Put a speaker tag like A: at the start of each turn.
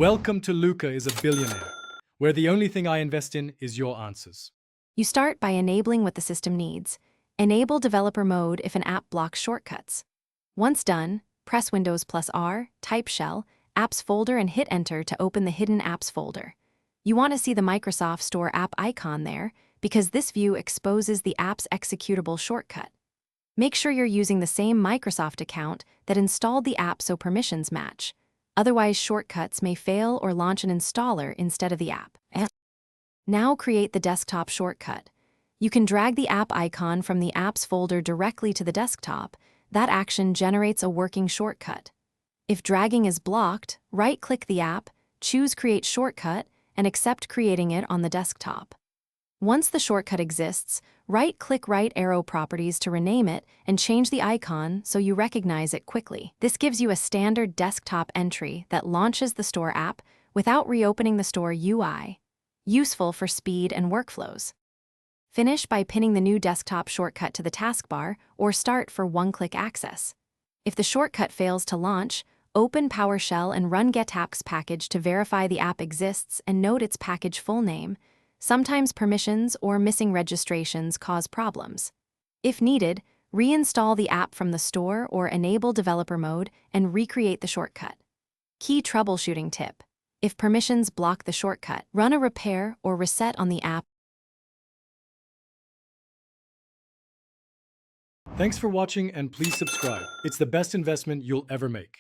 A: Welcome to Luca is a billionaire, where the only thing I invest in is your answers.
B: You start by enabling what the system needs. Enable developer mode if an app blocks shortcuts. Once done, press Windows plus R, type shell, apps folder and hit enter to open the hidden apps folder. You want to see the Microsoft Store app icon there because this view exposes the app's executable shortcut. Make sure you're using the same Microsoft account that installed the app so permissions match. Otherwise, shortcuts may fail or launch an installer instead of the app. Now create the desktop shortcut. You can drag the app icon from the apps folder directly to the desktop. That action generates a working shortcut. If dragging is blocked, right-click the app, choose Create Shortcut, and accept creating it on the desktop. Once the shortcut exists, right-click Right Arrow Properties to rename it and change the icon so you recognize it quickly. This gives you a standard desktop entry that launches the Store app without reopening the Store UI. Useful for speed and workflows. Finish by pinning the new desktop shortcut to the taskbar or Start for one-click access. If the shortcut fails to launch, open PowerShell and run getapps package to verify the app exists and note its package full name. Sometimes permissions or missing registrations cause problems. If needed, reinstall the app from the store or enable developer mode and recreate the shortcut. Key troubleshooting tip. If permissions block the shortcut, run a repair or reset on the app.
A: Thanks for watching and please subscribe. It's the best investment you'll ever make.